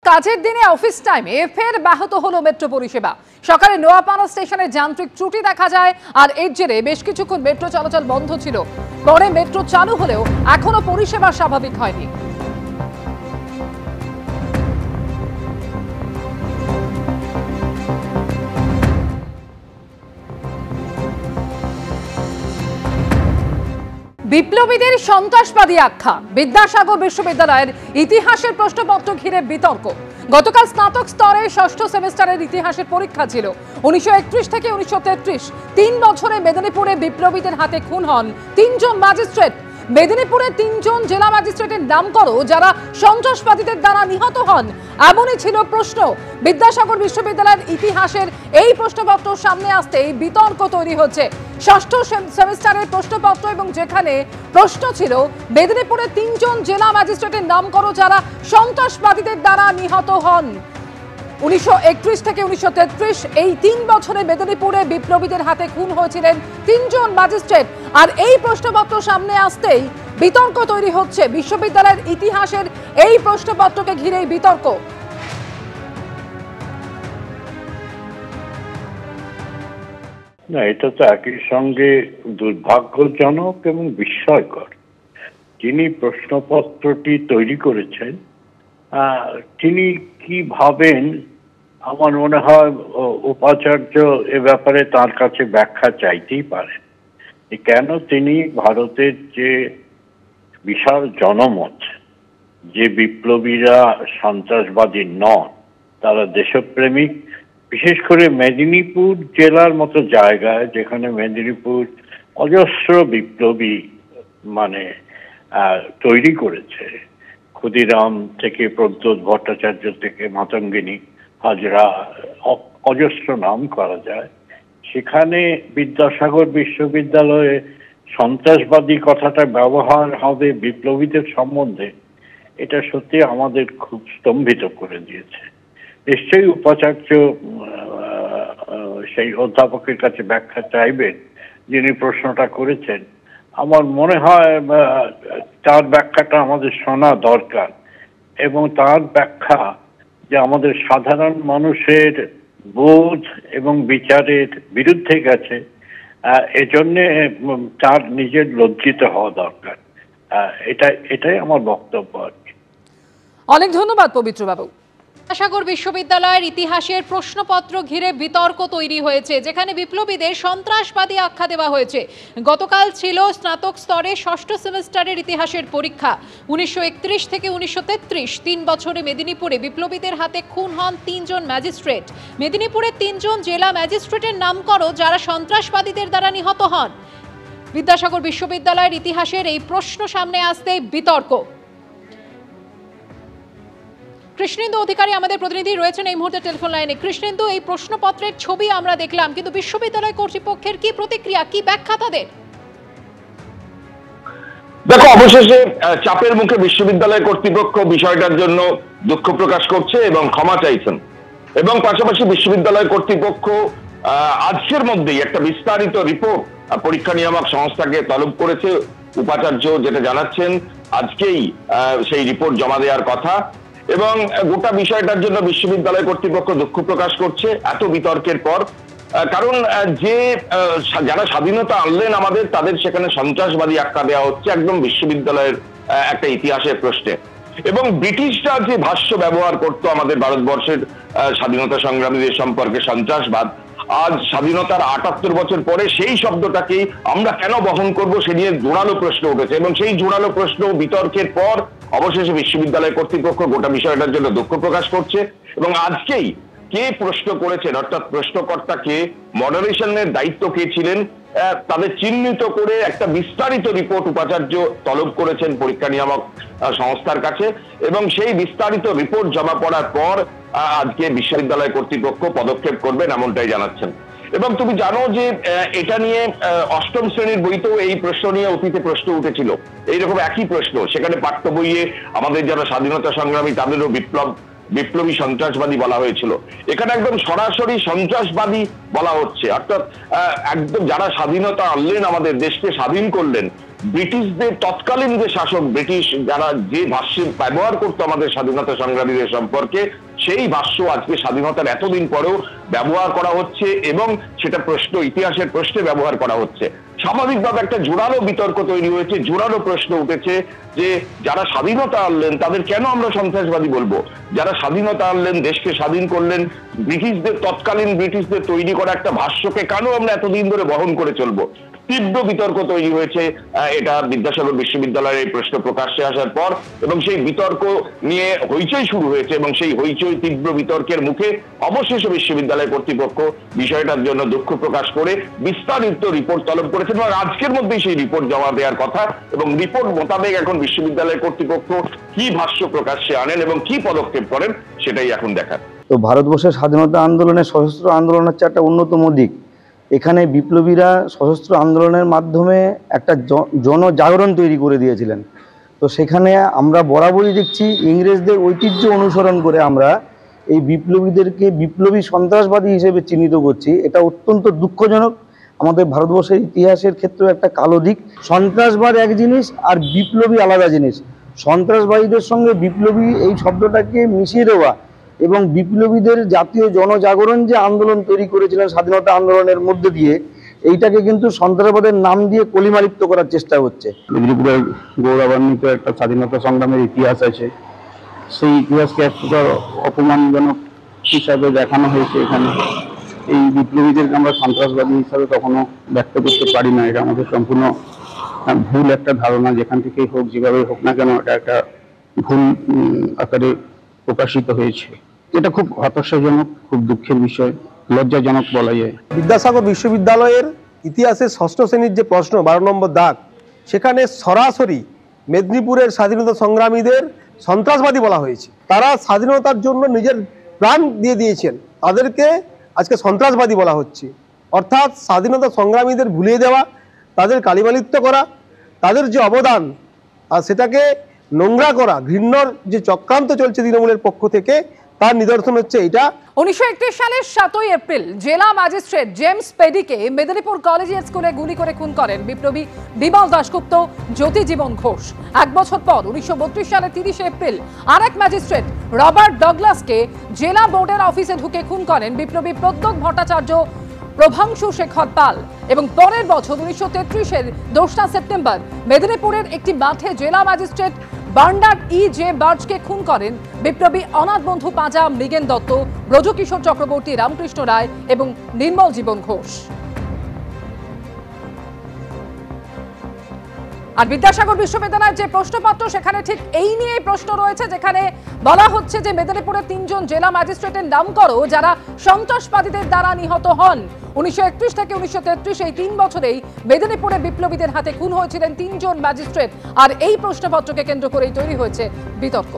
কাজের দিনে অফিস টাইমে ফের ব্যাহত হলো মেট্রো পরিষেবা। সকালে নোয়াপাড়া স্টেশনে যান্ত্রিক ত্রুটি দেখা যায়, আর এর জেরে বেশ কিছুক্ষণ মেট্রো চলাচল বন্ধ ছিল। পরে মেট্রো চালু হলেও এখনো পরিষেবা স্বাভাবিক হয়নি। বিপ্লবীদের সন্ত্রাসবাদী আখ্যা, বিদ্যাসাগর বিশ্ববিদ্যালয়ের ইতিহাসের প্রশ্নপত্র ঘিরে বিতর্ক। গতকাল স্নাতক স্তরে ষষ্ঠ সেমিস্টারের ইতিহাসের পরীক্ষা ছিল। 1931 থেকে 1933 3 বছরে মেদিনীপুরে বিপ্লবীদের হাতে খুন হন 3 জন ম্যাজিস্ট্রেট। মেদিনীপুরে 3 জন জেলা ম্যাজিস্ট্রেটের নাম করো যারা সন্ত্রাসবাদীদের দ্বারা নিহত হন, এমনই ছিল প্রশ্ন। বিদ্যাসাগর বিশ্ববিদ্যালয়ের ইতিহাসের এই প্রশ্নপত্র সামনে আসতেই বিতর্ক তৈরি হচ্ছে। ষষ্ঠ সেমিস্টারের প্রশ্নপত্র, এবং যেখানে প্রশ্ন ছিল মেদিনীপুরে 3 জন জেলা ম্যাজিস্ট্রেটের নাম করো যারা সন্ত্রাসবাদীদের দ্বারা নিহত হন 1931 থেকে 1933 এই 3 বছরে মেদিনীপুরে বিপ্লবীদের হাতে খুন হয়েছিলেন 3 জন ম্যাজিস্ট্রেট। আর এই প্রশ্নপত্র সামনে আসতেই বিতর্ক তৈরি হচ্ছে। বিশ্ববিদ্যালয়ের ইতিহাসের এই প্রশ্নপত্রকে ঘিরেই বিতর্ক। না, এটা তো একই সঙ্গে দুর্ভাগ্যজনক এবং বিস্ময়কর। যিনি প্রশ্নপত্রটি তৈরি করেছেন তিনি কি ভাবেন, আমার মনে হয় উপাচার্য এ ব্যাপারে তার কাছে ব্যাখ্যা চাইতেই পারেন। কেন তিনি ভারতের যে বিশাল জনমত, যে বিপ্লবীরা সন্ত্রাসবাদী নন, তারা দেশপ্রেমিক, বিশেষ করে মেদিনীপুর জেলার মতো জায়গায় যেখানে মেদিনীপুর অজস্র বিপ্লবী তৈরি করেছে, ক্ষুদিরাম থেকে প্রদ্যোৎ ভট্টাচার্য থেকে মাতঙ্গিনী হাজরা, অজস্র নাম করা যায়। সেখানে বিদ্যাসাগর বিশ্ববিদ্যালয়ে সন্ত্রাসবাদী কথাটা ব্যবহার হবে বিপ্লবীদের সম্বন্ধে, এটা সত্যি আমাদের খুব স্তম্ভিত করে দিয়েছে। নিশ্চয়ই উপাচার্য সেই অধ্যাপকের কাছে ব্যাখ্যা চাইবেন যিনি প্রশ্নটা করেছেন। আমার মনে হয় তার ব্যাখ্যাটা আমাদের শোনা দরকার, এবং তার ব্যাখ্যা যে আমাদের সাধারণ মানুষের বোধ এবং বিচারের বিরুদ্ধে গেছে, এজন্যে তার নিজের লজ্জিত হওয়া দরকার। এটাই আমার বক্তব্য আর কি। অনেক ধন্যবাদ পবিত্র বাবু। বিদ্যাসাগর বিশ্ববিদ্যালয়ের ইতিহাসের প্রশ্নপত্র ঘিরে বিতর্ক তৈরি হয়েছে, যেখানে বিপ্লবীদের সন্ত্রাসবাদী আখ্যা দেওয়া হয়েছে। গতকাল ছিল স্নাতক স্তরে ষষ্ঠ সেমিস্টারের ইতিহাসের পরীক্ষা। 1931 থেকে 1933 3 বছরে মেদিনীপুরে বিপ্লবীদের হাতে খুন হন 3 জন ম্যাজিস্ট্রেট। মেদিনীপুরে 3 জন জেলা ম্যাজিস্ট্রেটের নাম করো যারা সন্ত্রাসবাদীদের দ্বারা নিহত হন। বিদ্যাসাগর বিশ্ববিদ্যালয়ের ইতিহাসের এই প্রশ্ন সামনে আসতেই বিতর্ক। কৃষ্ণেন্দু অধিকারী আমাদের প্রতিনিধি রয়েছেন এই মুহূর্তে টেলিফোন লাইনে। কৃষ্ণেন্দু, এই প্রশ্নপত্রের ছবি আমরা দেখলাম, কিন্তু বিশ্ববিদ্যালয় কর্তৃপক্ষের কি প্রতিক্রিয়া, কি ব্যাখ্যা তাদের? দেখো, অবশেষে চাপের মুখে বিশ্ববিদ্যালয় কর্তৃপক্ষ বিষয়টার জন্য দুঃখ প্রকাশ করছে এবং ক্ষমা চাইছেন, এবং পাশাপাশি বিশ্ববিদ্যালয় কর্তৃপক্ষ আজকের মধ্যেই একটা বিস্তারিত রিপোর্ট পরীক্ষা নিয়ামক সংস্থাকে তলব করেছে। উপাচার্য যেটা জানাচ্ছেন, আজকেই সেই রিপোর্ট জমা দেওয়ার কথা, এবং গোটা বিষয়টার জন্য বিশ্ববিদ্যালয় কর্তৃপক্ষ দুঃখ প্রকাশ করছে এত বিতর্কের পর। কারণ যারা স্বাধীনতা আনলেন আমাদের, তাদের সেখানে সন্ত্রাসবাদী আখ্যা দেওয়া হচ্ছে একদম বিশ্ববিদ্যালয়ের একটা ইতিহাসের প্রশ্নে। এবং ব্রিটিশরা যে ভাষ্য ব্যবহার করতো আমাদের ভারতবর্ষের স্বাধীনতা সংগ্রামীদের সম্পর্কে সন্ত্রাসবাদ, আজ স্বাধীনতার ৭৮ বছর পরে সেই শব্দটাকেই আমরা কেন বহন করব, সে নিয়ে জোরালো প্রশ্ন উঠেছে। এবং সেই জোরালো প্রশ্ন বিতর্কের পর অবশেষে বিশ্ববিদ্যালয় কর্তৃপক্ষ গোটা বিষয়টার জন্য দুঃখ প্রকাশ করছে। এবং আজকেই কে প্রশ্ন করেছেন, অর্থাৎ প্রশ্নকর্তা কে, মডারেশনের দায়িত্ব কে ছিলেন, তাদের চিহ্নিত করে একটা বিস্তারিত রিপোর্ট উপাচার্য তলব করেছেন পরীক্ষা নিয়ামক সংস্থার কাছে। এবং সেই বিস্তারিত রিপোর্ট জমা পড়ার পর আজকে বিশ্ববিদ্যালয় কর্তৃপক্ষ পদক্ষেপ করবেন, এমনটাই জানাচ্ছেন। এবং তুমি জানো যে এটা নিয়ে অষ্টম শ্রেণীর বইতেও এই প্রশ্ন নিয়ে অতীতে প্রশ্ন উঠেছিল, এইরকম একই প্রশ্ন। সেখানে পাঠ্য বইয়ে আমাদের যারা স্বাধীনতা সংগ্রামী তাদেরও বিপ্লবী সন্ত্রাসবাদী বলা হয়েছিল। এখানে একদম সরাসরি সন্ত্রাসবাদী বলা হচ্ছে, অর্থাৎ একদম যারা স্বাধীনতা আনলেন, আমাদের দেশকে স্বাধীন করলেন, ব্রিটিশদের তৎকালীন যে শাসক, ব্রিটিশ যারা যে ভাষ্য ব্যবহার করতো আমাদের স্বাধীনতা সংগ্রামীদের সম্পর্কে, সেই ভাষ্য আজকে স্বাধীনতার এতদিন পরেও ব্যবহার করা হচ্ছে এবং সেটা প্রশ্ন, ইতিহাসের প্রশ্নে ব্যবহার করা হচ্ছে। স্বাভাবিকভাবে একটা জোরালো বিতর্ক তৈরি হয়েছে, জোরালো প্রশ্ন উঠেছে যে যারা স্বাধীনতা আনলেন তাদের কেন আমরা সন্ত্রাসবাদী বলবো? যারা স্বাধীনতা আনলেন, দেশকে স্বাধীন করলেন, তৎকালীন ব্রিটিশদের তৈরি করা একটা ভাষ্যকে কেন আমরা এতদিন ধরে বহন করে চলবো? তীব্র বিতর্ক তৈরি হয়েছে এটা বিদ্যাসাগর বিশ্ববিদ্যালয়ের এই প্রশ্ন প্রকাশ্যে আসার পর, এবং সেই বিতর্ক নিয়ে হইচই শুরু হয়েছে এবং সেই হইচই তীব্র বিতর্কের মুখে অবশেষে বিশ্ববিদ্যালয় কর্তৃপক্ষ বিষয়টার জন্য দুঃখ প্রকাশ করে বিস্তারিত রিপোর্ট তলব করেছেন এবং আজকের মধ্যেই সেই রিপোর্ট জমা দেওয়ার কথা। এবং রিপোর্ট মোতাবেক এখন বিশ্ববিদ্যালয় কর্তৃপক্ষ কি ভাষ্য প্রকাশ্যে আনেন এবং কি পদক্ষেপ করেন সেটাই এখন দেখার। তো ভারতবর্ষের স্বাধীনতা আন্দোলনের সশস্ত্র আন্দোলন হচ্ছে একটা অন্যতম দিক। এখানে বিপ্লবীরা সশস্ত্র আন্দোলনের মাধ্যমে একটা জনজাগরণ তৈরি করে দিয়েছিলেন। তো সেখানে আমরা বরাবরই দেখছি ইংরেজদের ঐতিহ্য অনুসরণ করে আমরা এই বিপ্লবীদেরকে বিপ্লবী সন্ত্রাসবাদী হিসেবে চিহ্নিত করছি। এটা অত্যন্ত দুঃখজনক। আমাদের ভারতবর্ষের ইতিহাসের ক্ষেত্রে একটা কালো দিক। সন্ত্রাসবাদ এক জিনিস আর বিপ্লবী আলাদা জিনিস। সন্ত্রাসবাদীদের সঙ্গে বিপ্লবী এই শব্দটাকে মিশিয়ে দেওয়া এবং বিপ্লবীদের জাতীয় জনজাগরণ যে আন্দোলন তৈরি করেছিলেন স্বাধীনতা আন্দোলনের মধ্যে দিয়ে, এইটাকে কিন্তু সন্ত্রাসবাদের নাম দিয়ে কলিমালিপ্ত করার চেষ্টা হচ্ছে। মেদিনীপুরের গৌরবান্বিত একটা স্বাধীনতা সংগ্রামের ইতিহাস আছে, সেই ইতিহাসকে একটা অপমানজনক হিসাবে দেখানো হয়েছে এখানে। এই বিপ্লবীদেরকে আমরা সন্ত্রাসবাদী হিসাবে কখনো ব্যক্ত করতে পারি না। এটা আমাদের সম্পূর্ণ ভুল একটা ধারণা, যেখান থেকেই হোক, যেভাবে হোক না কেন, এটা একটা ভুল আকারে প্রকাশিত হয়েছে। এটা খুব হতাশাজনক, খুব দুঃখের বিষয়, লজ্জাজনক বলা যায়। বিদ্যাসাগর বিশ্ববিদ্যালয়ের ইতিহাসের ষষ্ঠ শ্রেণীর যে প্রশ্ন 12 নম্বর দাগ, সেখানে সরাসরি মেদিনীপুরের স্বাধীনতা সংগ্রামীদের সন্ত্রাসবাদী বলা হয়েছে। তারা স্বাধীনতার জন্য নিজের প্রাণ দিয়ে দিয়েছেন, তাদেরকে আজকে সন্ত্রাসবাদী বলা হচ্ছে। অর্থাৎ স্বাধীনতা সংগ্রামীদের ভুলিয়ে দেওয়া, তাদের কালিমালিপ্ত করা, তাদের যে অবদান আর সেটাকে নোংরা করা, ঘৃণ্যর যে চক্রান্ত চলছে তৃণমূলের পক্ষ থেকে, তার নিদর্শন হচ্ছে এটা। 1931 সালের 7ই এপ্রিল জেলা ম্যাজিস্ট্রেট জেমস পেডিকে মেদিনীপুর কলেজিয়েট স্কুলে গুলি করে খুন করেন বিপ্লবী বিমল দাশগুপ্ত, জ্যোতি জীবন ঘোষ। এক বছর পর 1932 সালের 30 এপ্রিল আরেক ম্যাজিস্ট্রেট রবার্ট ডগলাসকে জেলা বোর্ডের অফিসে ঢুকে খুন করেন বিপ্লবী প্রদ্যোৎ ভট্টাচার্য, প্রভাংশু শেখর পাল। এবং পরের বছর 1933-এর 2 সেপ্টেম্বর মেদিনীপুরের একটি মাঠে জেলা ম্যাজিস্ট্রেট বার্নার্ড জে বার্জকে খুন করেন বিপ্লবী অনাথ বন্ধু পাঁজা, মৃগেন দত্ত, ব্রজকিশোর চক্রবর্তী, রামকৃষ্ণ রায় এবং নির্মল জীবন ঘোষ। আর বিদ্যাসাগর বিশ্ববিদ্যালয়ের যে প্রশ্নপত্র, সেখানে ঠিক এই নিয়ে প্রশ্ন রয়েছে, যেখানে বলা হচ্ছে যে মেদিনীপুরের 3 জন জেলা ম্যাজিস্ট্রেটের নাম করো যারা সন্ত্রাসবাদীদের দ্বারা নিহত হন। 1931 থেকে 1933 এই 3 বছরেই মেদিনীপুরে বিপ্লবীদের হাতে খুন হয়েছিলেন 3 জন ম্যাজিস্ট্রেট। আর এই প্রশ্নপত্রকে কেন্দ্র করেই তৈরি হয়েছে বিতর্ক।